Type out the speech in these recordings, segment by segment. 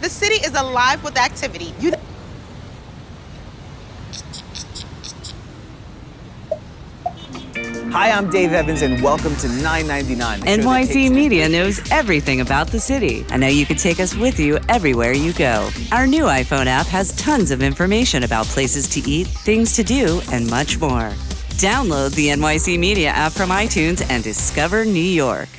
The city is alive with activity. Hi, I'm Dave Evans, and welcome to $9.99. NYC Media knows everything about the city, and now you can take us with you everywhere you go. Our new iPhone app has tons of information about places to eat, things to do, and much more. Download the NYC Media app from iTunes and discover New York.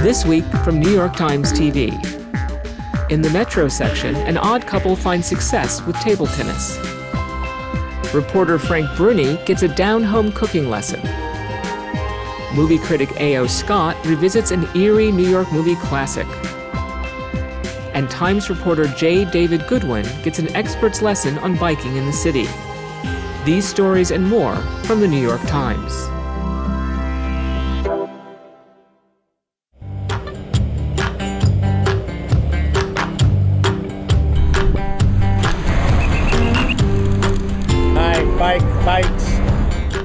This week from New York Times TV. In the Metro section, an odd couple finds success with table tennis. Reporter Frank Bruni gets a down-home cooking lesson. Movie critic A.O. Scott revisits an eerie New York movie classic. And Times reporter J. David Goodman gets an expert's lesson on biking in the city. These stories and more from the New York Times. Bikes.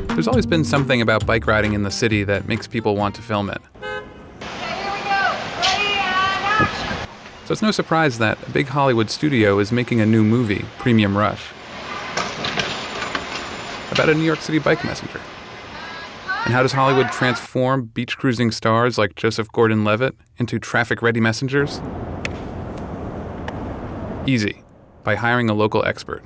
There's always been something about bike riding in the city that makes people want to film it. So it's no surprise that a big Hollywood studio is making a new movie, Premium Rush, about a New York City bike messenger. And how does Hollywood transform beach cruising stars like Joseph Gordon-Levitt into traffic-ready messengers? Easy, by hiring a local expert.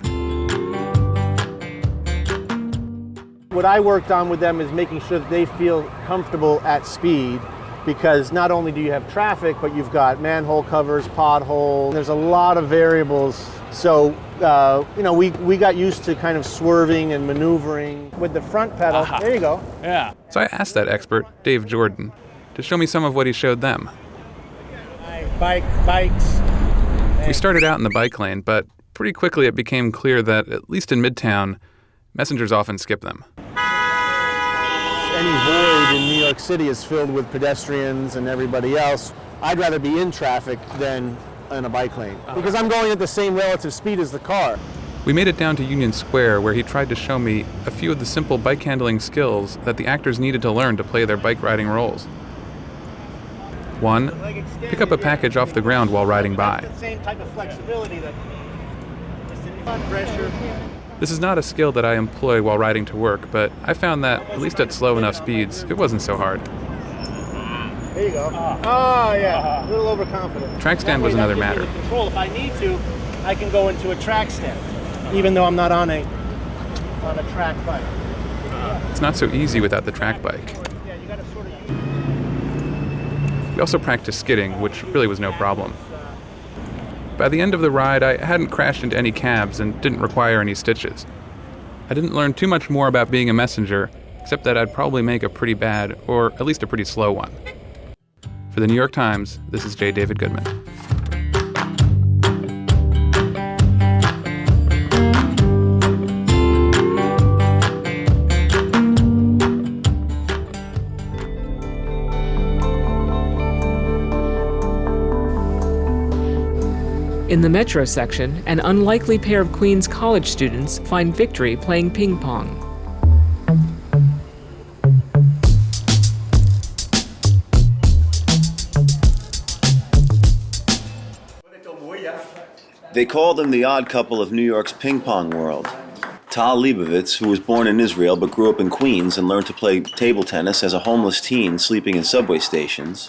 What I worked on with them is making sure that they feel comfortable at speed, because not only do you have traffic, but you've got manhole covers, potholes. There's a lot of variables. So, we got used to kind of swerving and maneuvering with the front pedal. There you go. Yeah. So I asked that expert, Dave Jordan, to show me some of what he showed them. Bikes. We started out in the bike lane, but pretty quickly it became clear that, at least in Midtown, messengers often skip them. Any void in New York City is filled with pedestrians and everybody else. I'd rather be in traffic than in a bike lane, because I'm going at the same relative speed as the car. We made it down to Union Square, where he tried to show me a few of the simple bike handling skills that the actors needed to learn to play their bike riding roles. 1, pick up a package off the ground while riding by. Same type of flexibility that pressure. This is not a skill that I employ while riding to work, but I found that, at least at slow enough speeds, it wasn't so hard. There you go. Oh, yeah. A little overconfident. Track stand was another matter. Control. If I need to, I can go into a track stand, even though I'm not on a track bike. It's not so easy without the track bike. Yeah, you gotta sort of use. We also practiced skidding, which really was no problem. By the end of the ride, I hadn't crashed into any cabs and didn't require any stitches. I didn't learn too much more about being a messenger, except that I'd probably make a pretty bad, or at least a pretty slow one. For the New York Times, this is J. David Goodman. In the Metro section, an unlikely pair of Queens college students find victory playing ping pong. They call them the odd couple of New York's ping pong world. Tal Leibovitz, who was born in Israel but grew up in Queens and learned to play table tennis as a homeless teen sleeping in subway stations,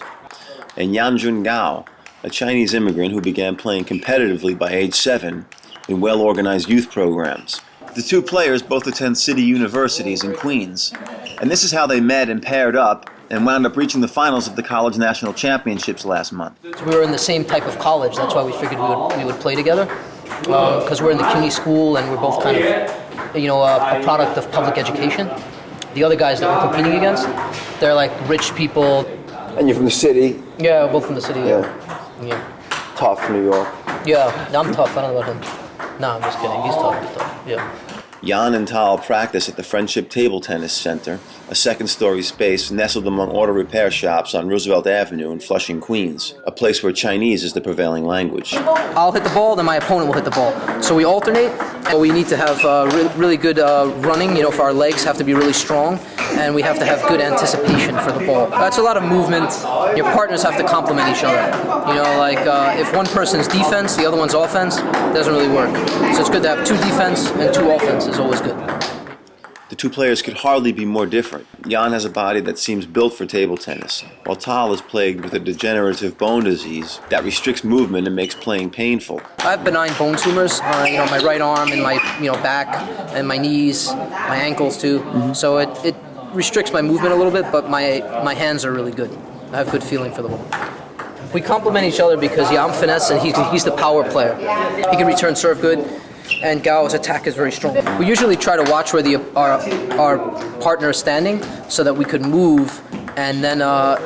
and Yanjun Gao, a Chinese immigrant who began playing competitively by age 7 in well-organized youth programs. The two players both attend city universities in Queens, and this is how they met and paired up and wound up reaching the finals of the college national championships last month. We were in the same type of college, that's why we figured we would play together, because we're in the CUNY school and we're both kind of, a product of public education. The other guys that we're competing against, they're like rich people. And you're from the city? Yeah, we're both from the city. Yeah. Tough New York. Yeah, I'm tough. I don't know about him. No, I'm just kidding. He's tough. Yeah. Jan and Tal practice at the Friendship Table Tennis Center, a second-story space nestled among auto repair shops on Roosevelt Avenue in Flushing, Queens, a place where Chinese is the prevailing language. I'll hit the ball, then my opponent will hit the ball. So we alternate, and we need to have really good running, for our legs have to be really strong, and we have to have good anticipation for the ball. That's a lot of movement. Your partners have to complement each other. If one person's defense, the other one's offense, it doesn't really work. So it's good to have two defense and two offense is always good. The two players could hardly be more different. Jan has a body that seems built for table tennis, while Tal is plagued with a degenerative bone disease that restricts movement and makes playing painful. I have benign bone tumors, my right arm and my back and my knees, my ankles too. Mm-hmm. So it restricts my movement a little bit, but my hands are really good. I have good feeling for the ball. We complement each other because I'm finesse and he's the power player. He can return serve good. And Gao's attack is very strong. We usually try to watch where our partner is standing so that we could move and then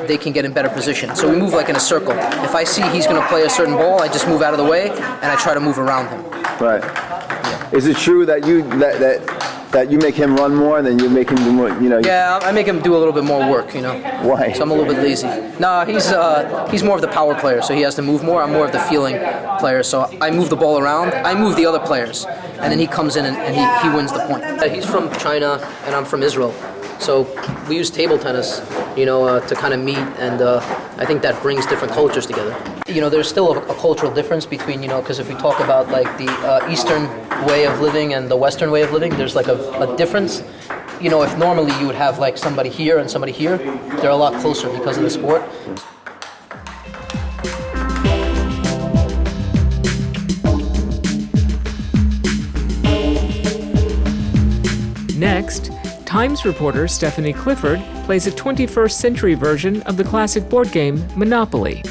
they can get in better position. So we move like in a circle. If I see he's going to play a certain ball, I just move out of the way and I try to move around him. Right. Yeah. Is it true that you make him run more and then you make him do more, Yeah, I make him do a little bit more work, Why? So I'm a little bit lazy. No, he's more of the power player, so he has to move more. I'm more of the feeling player, so I move the ball around. I move the other players, and then he comes in and he wins the point. He's from China, and I'm from Israel. So we use table tennis, to kind of meet, and I think that brings different cultures together. There's still a cultural difference between, because if we talk about like the Eastern way of living and the Western way of living, there's like a difference. If normally you would have like somebody here and somebody here, they're a lot closer because of the sport. Next, Times reporter Stephanie Clifford plays a 21st century version of the classic board game Monopoly.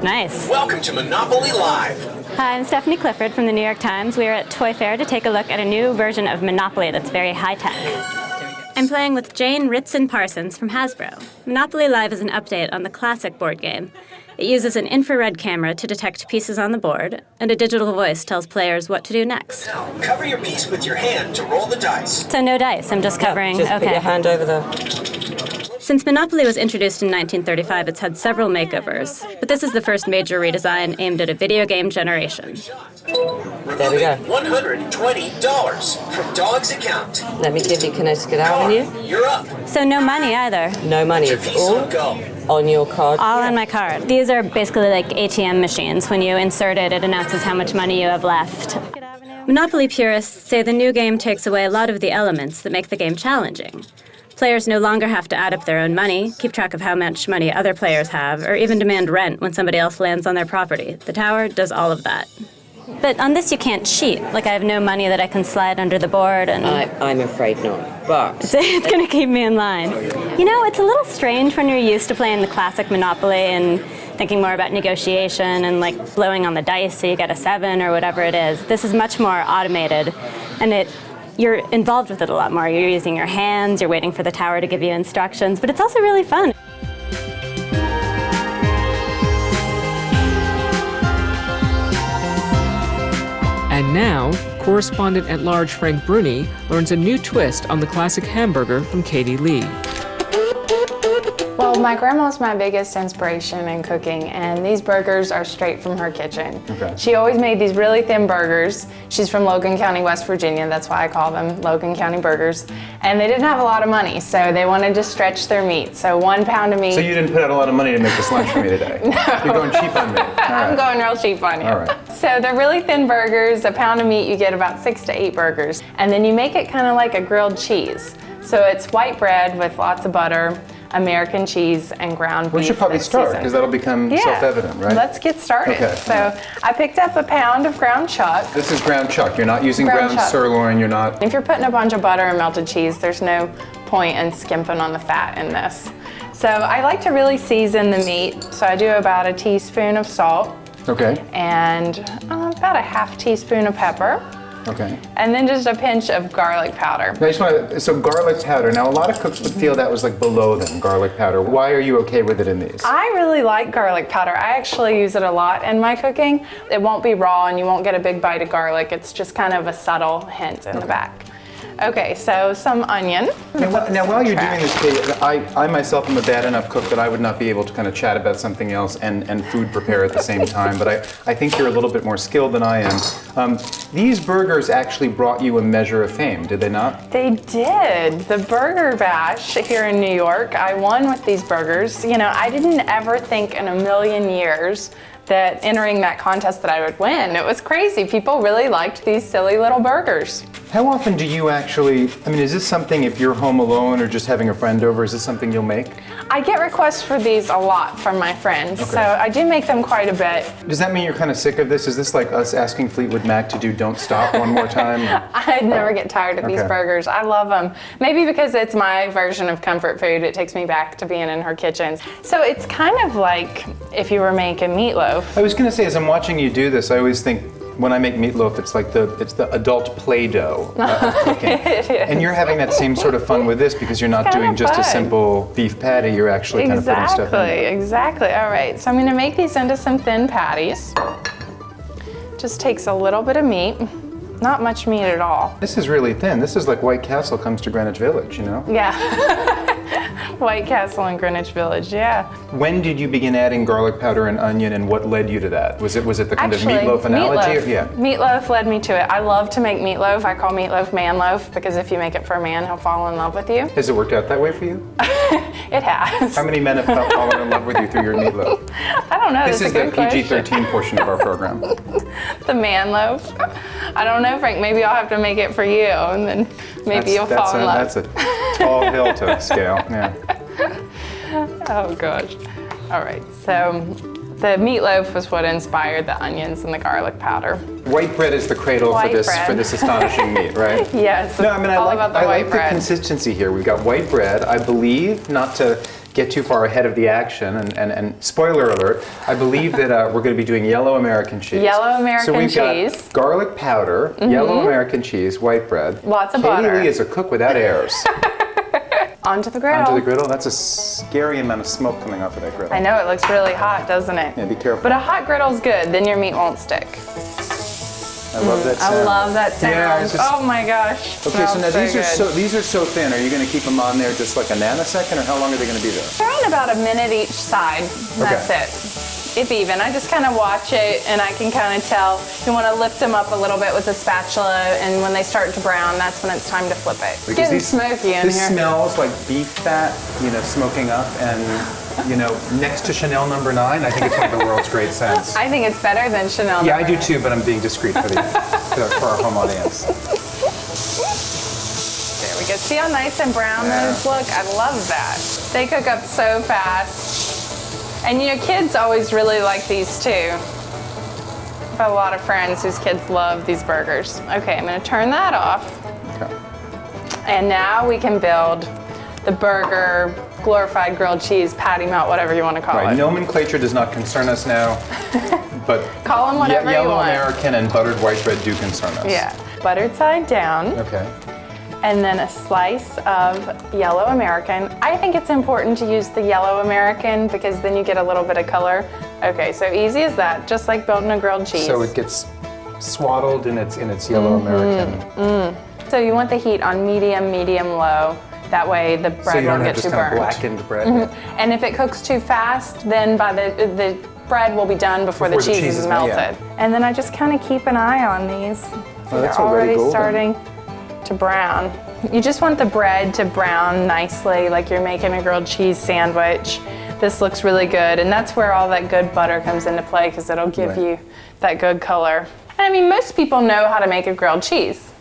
Nice. Welcome to Monopoly Live. Hi, I'm Stephanie Clifford from the New York Times. We are at Toy Fair to take a look at a new version of Monopoly that's very high-tech. I'm playing with Jane Ritson-Parsons from Hasbro. Monopoly Live is an update on the classic board game. It uses an infrared camera to detect pieces on the board, and a digital voice tells players what to do next. Now, cover your piece with your hand to roll the dice. So no dice, I'm just covering. Just put your hand over the... Since Monopoly was introduced in 1935, it's had several makeovers, but this is the first major redesign aimed at a video game generation. There we go. $120 from Dog's account. Let me give you Connecticut Avenue. You're up. So no money either. No money, it's all on your card. All on my card. These are basically like ATM machines. When you insert it, it announces how much money you have left. Monopoly purists say the new game takes away a lot of the elements that make the game challenging. Players no longer have to add up their own money, keep track of how much money other players have, or even demand rent when somebody else lands on their property. The tower does all of that. But on this you can't cheat. Like I have no money that I can slide under the board and... I'm afraid not, but... It's going to keep me in line. It's a little strange when you're used to playing the classic Monopoly and thinking more about negotiation and like blowing on the dice so you get a 7 or whatever it is. This is much more automated and you're involved with it a lot more. You're using your hands, you're waiting for the tower to give you instructions, but it's also really fun. And now, correspondent-at-large Frank Bruni learns a new twist on the classic hamburger from Katie Lee. Well, my grandma's my biggest inspiration in cooking, and these burgers are straight from her kitchen. Okay. She always made these really thin burgers. She's from Logan County, West Virginia. That's why I call them Logan County burgers. And they didn't have a lot of money, so they wanted to stretch their meat. So 1 pound of meat. So you didn't put out a lot of money to make this lunch for me today? No. You're going cheap on me. I'm going real cheap on you. All right. So they're really thin burgers. A pound of meat, you get about 6 to 8 burgers. And then you make it kind of like a grilled cheese. So it's white bread with lots of butter, American cheese, and ground beef. We should probably start, because that'll become self-evident, right? Let's get started. Okay. So I picked up a pound of ground chuck. This is ground chuck. You're not using ground sirloin. You're not... If you're putting a bunch of butter and melted cheese, there's no point in skimping on the fat in this. So I like to really season the meat. So I do about a teaspoon of salt. Okay. And about a half teaspoon of pepper. Okay. And then just a pinch of garlic powder. Now I just want to, so garlic powder. Now a lot of cooks would feel that was like below them, garlic powder. Why are you okay with it in these? I really like garlic powder. I actually use it a lot in my cooking. It won't be raw and you won't get a big bite of garlic. It's just kind of a subtle hint in the back. Okay, so some onion. Now, while you're doing this, Kate, I myself am a bad enough cook that I would not be able to kind of chat about something else and food prepare at the same time, but I think you're a little bit more skilled than I am. These burgers actually brought you a measure of fame, did they not? They did. The Burger Bash here in New York, I won with these burgers. You know, I didn't ever think in a million years that entering that contest that I would win. It was crazy. People really liked these silly little burgers. How often do you actually, I mean, is this something if you're home alone or just having a friend over, is this something you'll make? I get requests for these a lot from my friends, Okay. so I do make them quite a bit. Does that mean you're kind of sick of this? Is this like us asking Fleetwood Mac to do Don't Stop one more time? I never get tired of these Okay. burgers. I love them. Maybe because it's my version of comfort food, it takes me back to being in her kitchen. So it's kind of like if you were making meatloaf. I was going to say, as I'm watching you do this, I always think when I make meatloaf, it's like it's the adult Play-Doh of cooking. It is. And you're having that same sort of fun with this because you're not It's doing kinda just a fun. simple beef patty, you're actually kind of putting stuff in. Exactly. All right, so I'm gonna make these into some thin patties. Just takes a little bit of meat, not much meat at all. This is really thin. This is like White Castle comes to Greenwich Village, you know? Yeah. White Castle in Greenwich Village, yeah. When did you begin adding garlic powder and onion, and what led you to that? Was it the kind Actually, of meatloaf analogy? Meatloaf. Yeah. Meatloaf led me to it. I love to make meatloaf. I call meatloaf man loaf because if you make it for a man, he'll fall in love with you. Has it worked out that way for you? It has. How many men have fallen in love with you through your meatloaf? I don't know. This That's is a the good PG-13 question. portion of our program. The man loaf. I don't know, Frank. Maybe I'll have to make it for you, and then maybe you'll fall in love. That's a tall hill to scale. Yeah. Oh gosh. All right. So the meatloaf was what inspired the onions and the garlic powder. White bread is the cradle White for bread. this astonishing meat, right? Yes. No, I mean I all like about the I white like bread. the consistency here. We've got white bread. I believe, not to get too far ahead of the action, and spoiler alert, I believe that we're going to be doing yellow American cheese. Yellow American so we've cheese. got garlic powder, yellow American cheese, white bread. Lots of Katie butter. Lee is a cook without airs. Onto the griddle. Onto the griddle. That's a scary amount of smoke coming off of that griddle. I know it looks really hot, doesn't it? Yeah, be careful. But a hot griddle's good. Then your meat won't stick. I love that sound. I love that sound. Yeah, it's just- Oh my gosh. Okay, so Smells now these good. are so thin. Are you going to keep them on there just like a nanosecond, or how long are they going to be there? They're on about a minute each side. That's Okay. it. If even. I just kind of watch it and I can kind of tell. You want to lift them up a little bit with a spatula, and when they start to brown, that's when it's time to flip it. It's getting smoky in This here. smells like beef fat, smoking up, and next to Chanel No. 9, I think it's one of the world's great scents. I think it's better than Chanel. Yeah, I do too, but I'm being discreet for our home audience. There we go. See how nice and brown those look? I love that. They cook up so fast. And kids always really like these too. I've got a lot of friends whose kids love these burgers. Okay, I'm gonna turn that off. Okay. And now we can build the burger, glorified grilled cheese, patty melt, whatever you want to call Right, it. nomenclature does not concern us now, but Call them whatever you yellow want. American and buttered white bread do concern us. Yeah, buttered side down. Okay. And then a slice of yellow American. I think it's important to use the yellow American because then you get a little bit of color. Okay, so easy as that, just like building a grilled cheese. So it gets swaddled in its yellow American. So you want the heat on medium, low. That way the So bread you don't won't have get just too kind of burned. blackened bread. And if it cooks too fast, then by the bread will be done before the cheese is melted. yeah. And then I just kind of keep an eye on these. Oh, that's They're already golden. starting to brown. You just want the bread to brown nicely, like you're making a grilled cheese sandwich. This looks really good, and that's where all that good butter comes into play because it'll give you that good color. And I mean, most people know how to make a grilled cheese,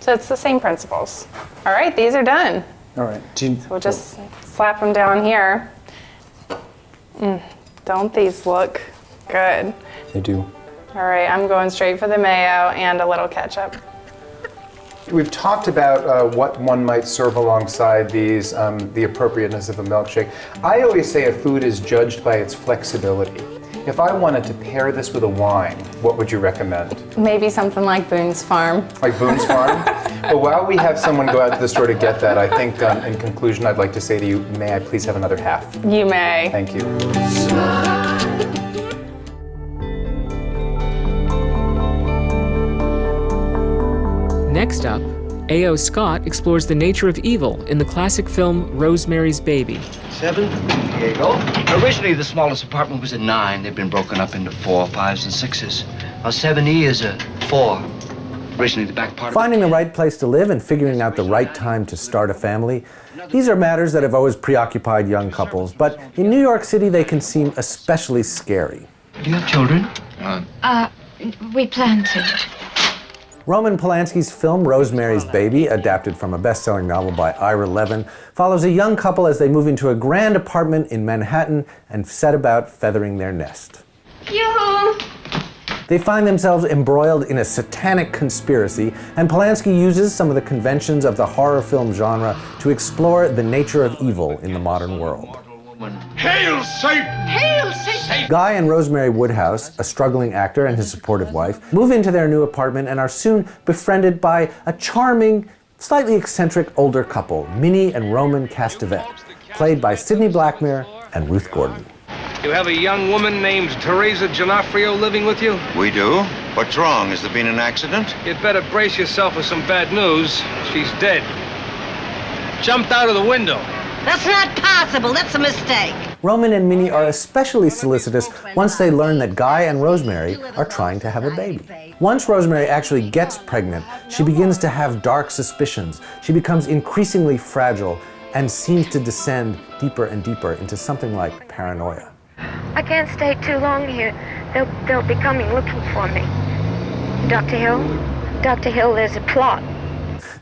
so it's the same principles. All right, these are done. All right. So we'll just slap them down here. Don't these look good? They do. All right, I'm going straight for the mayo and a little ketchup. We've talked about what one might serve alongside these, the appropriateness of a milkshake. I always say a food is judged by its flexibility. If I wanted to pair this with a wine, what would you recommend? Maybe something like Boone's Farm. Like Boone's Farm? Well, while we have someone go out to the store to get that, I think in conclusion I'd like to say to you, may I please have another half? You may. Thank you. Next up, A.O. Scott explores the nature of evil in the classic film Rosemary's Baby. 7, Diego. Originally, the smallest apartment was a 9. They've been broken up into 4, 5s, and 6s. Now, 7E is a 4. Originally, the back part Finding the right place to live and figuring out the right time to start a family, these are matters that have always preoccupied young couples, but in New York City they can seem especially scary. Do you have children? We plan to. Roman Polanski's film Rosemary's Baby, adapted from a best-selling novel by Ira Levin, follows a young couple as they move into a grand apartment in Manhattan and set about feathering their nest. Yoo-hoo! They find themselves embroiled in a satanic conspiracy, and Polanski uses some of the conventions of the horror film genre to explore the nature of evil in the modern world. Hail Satan! Hail Satan! Guy and Rosemary Woodhouse, a struggling actor and his supportive wife, move into their new apartment and are soon befriended by a charming, slightly eccentric older couple, Minnie and Roman Castevet, played by Sidney Blackmer and Ruth Gordon. You have a young woman named Teresa Giannoffrio living with you? We do. What's wrong? Has there been an accident? You'd better brace yourself for some bad news. She's dead. Jumped out of the window. That's not possible. That's a mistake. Roman and Minnie are especially solicitous once they learn that Guy and Rosemary are trying to have a baby. Once Rosemary actually gets pregnant, she begins to have dark suspicions. She becomes increasingly fragile and seems to descend deeper and deeper into something like paranoia. I can't stay too long here. They'll be coming looking for me. Dr. Hill, there's a plot.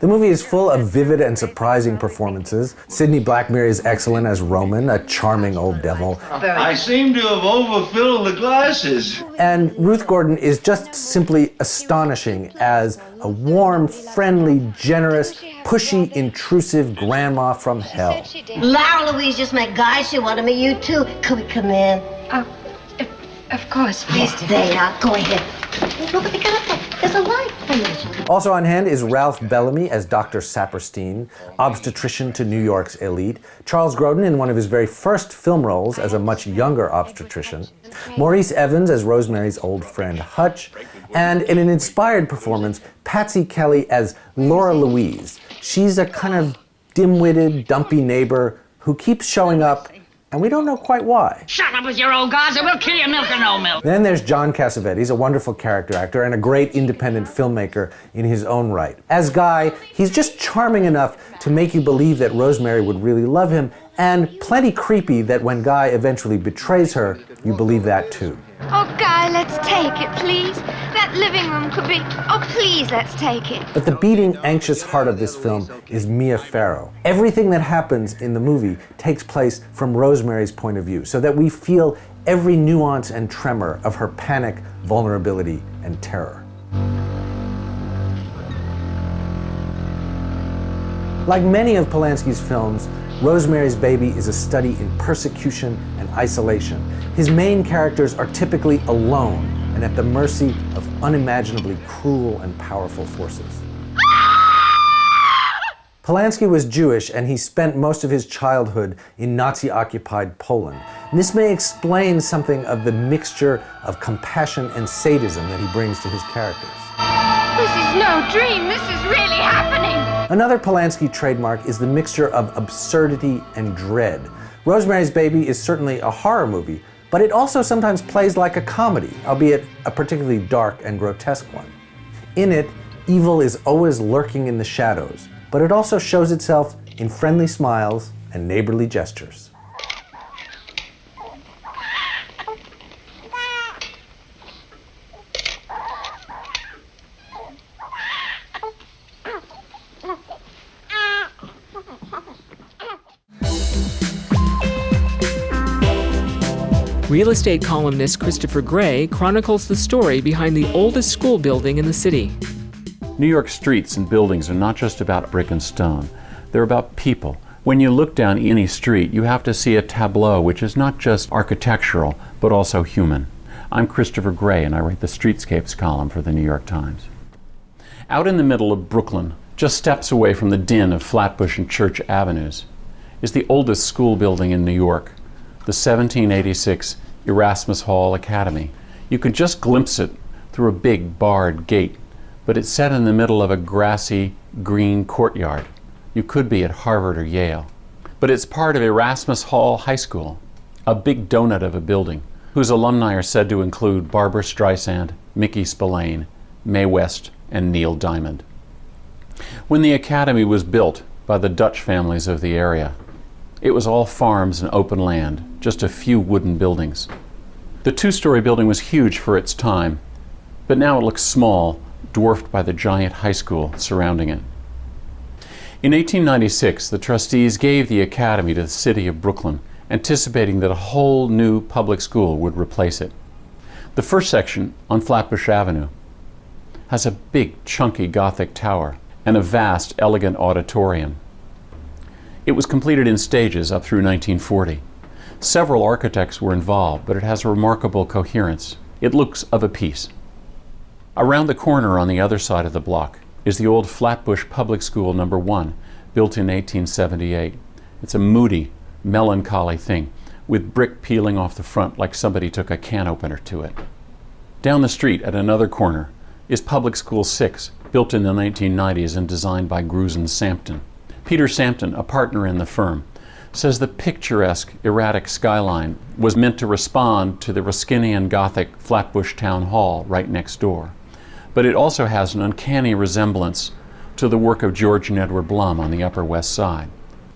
The movie is full of vivid and surprising performances. Sidney Blackmer is excellent as Roman, a charming old devil. I seem to have overfilled the glasses. And Ruth Gordon is just simply astonishing as a warm, friendly, generous, pushy, intrusive grandma from hell. Lara Louise just met Guy. She wanted to meet you too. Could we come in? Of course, please. There, go ahead. Look what they got up there. There's a light. Also on hand is Ralph Bellamy as Dr. Saperstein, obstetrician to New York's elite, Charles Grodin in one of his very first film roles as a much younger obstetrician, Maurice Evans as Rosemary's old friend Hutch, and in an inspired performance, Patsy Kelly as Laura Louise. She's a kind of dim-witted, dumpy neighbor who keeps showing up, and we don't know quite why. Shut up with your old gods or we'll kill you, milk or no milk. Then there's John Cassavetes, a wonderful character actor and a great independent filmmaker in his own right. As Guy, he's just charming enough to make you believe that Rosemary would really love him, and plenty creepy that when Guy eventually betrays her, you believe that too. Oh, Guy, let's take it, please. That living room could be... Oh, please, let's take it. But the beating, anxious heart of this film is Mia Farrow. Everything that happens in the movie takes place from Rosemary's point of view, so that we feel every nuance and tremor of her panic, vulnerability, and terror. Like many of Polanski's films, Rosemary's Baby is a study in persecution and isolation. His main characters are typically alone and at the mercy of unimaginably cruel and powerful forces. Polanski was Jewish, and he spent most of his childhood in Nazi-occupied Poland. And this may explain something of the mixture of compassion and sadism that he brings to his characters. This is no dream. This is really happening. Another Polanski trademark is the mixture of absurdity and dread. Rosemary's Baby is certainly a horror movie, but it also sometimes plays like a comedy, albeit a particularly dark and grotesque one. In it, evil is always lurking in the shadows, but it also shows itself in friendly smiles and neighborly gestures. Real estate columnist Christopher Gray chronicles the story behind the oldest school building in the city. New York streets and buildings are not just about brick and stone. They're about people. When you look down any street, you have to see a tableau which is not just architectural, but also human. I'm Christopher Gray, and I write the Streetscapes column for the New York Times. Out in the middle of Brooklyn, just steps away from the din of Flatbush and Church Avenues, is the oldest school building in New York, the 1786 Erasmus Hall Academy. You can just glimpse it through a big barred gate, but it's set in the middle of a grassy, green courtyard. You could be at Harvard or Yale. But it's part of Erasmus Hall High School, a big donut of a building, whose alumni are said to include Barbra Streisand, Mickey Spillane, Mae West, and Neil Diamond. When the academy was built by the Dutch families of the area, it was all farms and open land, just a few wooden buildings. The two-story building was huge for its time, but now it looks small, dwarfed by the giant high school surrounding it. In 1896, the trustees gave the academy to the city of Brooklyn, anticipating that a whole new public school would replace it. The first section, on Flatbush Avenue, has a big, chunky Gothic tower and a vast, elegant auditorium. It was completed in stages up through 1940. Several architects were involved, but it has remarkable coherence. It looks of a piece. Around the corner on the other side of the block is the old Flatbush Public School No. 1, built in 1878. It's a moody, melancholy thing, with brick peeling off the front like somebody took a can opener to it. Down the street at another corner is Public School 6, built in the 1990s and designed by Grusin Sampton. Peter Sampton, a partner in the firm, says the picturesque, erratic skyline was meant to respond to the Ruskinian Gothic Flatbush Town Hall right next door. But it also has an uncanny resemblance to the work of George and Edward Blum on the Upper West Side.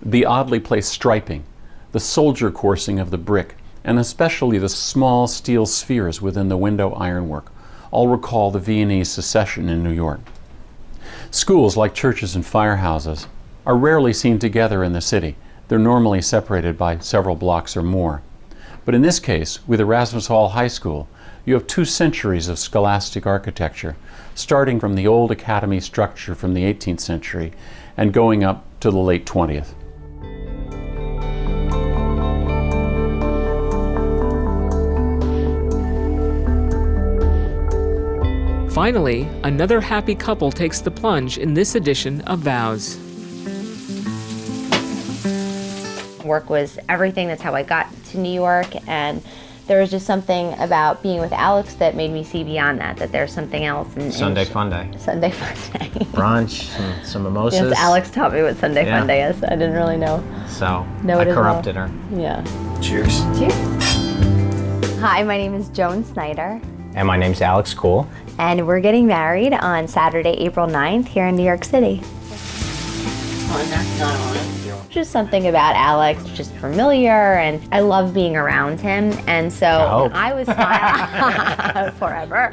The oddly placed striping, the soldier coursing of the brick, and especially the small steel spheres within the window ironwork, all recall the Viennese secession in New York. Schools, like churches and firehouses, are rarely seen together in the city. They're normally separated by several blocks or more. But in this case, with Erasmus Hall High School, you have 2 centuries of scholastic architecture, starting from the old academy structure from the 18th century and going up to the late 20th. Finally, another happy couple takes the plunge in this edition of Vows. Work was everything. That's how I got to New York, and there was just something about being with Alex that made me see beyond that, that there's something else. Sunday Fun Day. Sunday Fun Day. Brunch, some mimosas. Yes, Alex taught me what Sunday Fun Day is. I didn't really know. So I corrupted her. Yeah. Cheers. Cheers. Hi, my name is Joan Snyder. And my name's Alex Cool. And we're getting married on Saturday, April 9th here in New York City. Oh, that's not on. Just something about Alex, just familiar, and I love being around him, and so I was smiling forever.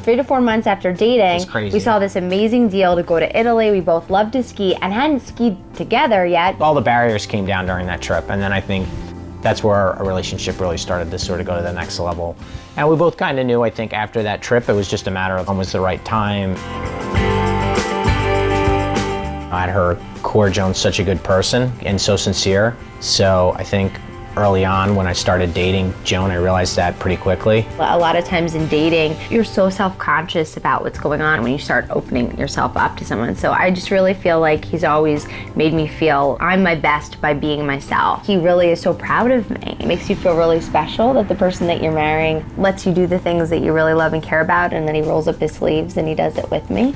3 to 4 months after dating, we saw this amazing deal to go to Italy. We both loved to ski and hadn't skied together yet. All the barriers came down during that trip, and then I think that's where our relationship really started to sort of go to the next level. And we both kind of knew, I think, after that trip, it was just a matter of when was the right time. At her core, Joan's such a good person and so sincere. So I think early on when I started dating Joan, I realized that pretty quickly. A lot of times in dating, you're so self-conscious about what's going on when you start opening yourself up to someone. So I just really feel like he's always made me feel I'm my best by being myself. He really is so proud of me. It makes you feel really special that the person that you're marrying lets you do the things that you really love and care about, and then he rolls up his sleeves and he does it with me.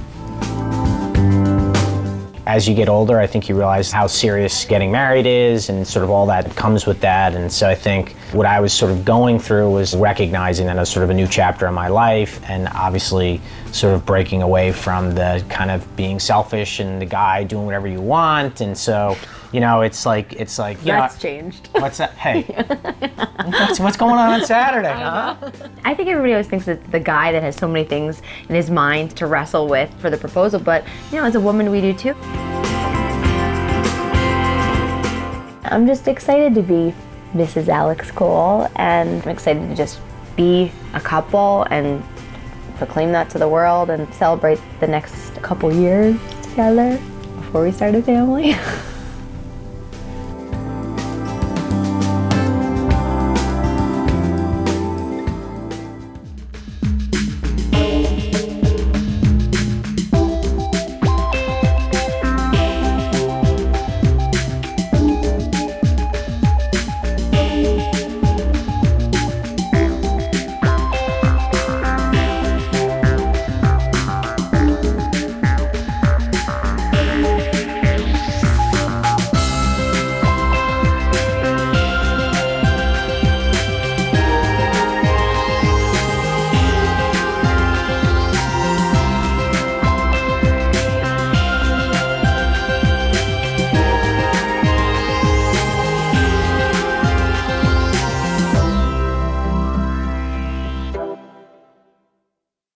As you get older, I think you realize how serious getting married is and sort of all that comes with that. And so I think what I was sort of going through was recognizing that as sort of a new chapter in my life, and obviously sort of breaking away from the kind of being selfish and the guy doing whatever you want. And so, you know, it's like That's changed. What's that? Hey, what's going on Saturday, huh? I think everybody always thinks it's the guy that has so many things in his mind to wrestle with for the proposal, but you know, as a woman, we do too. I'm just excited to be Mrs. Alex Cole, and I'm excited to just be a couple and proclaim that to the world and celebrate the next couple years together before we start a family.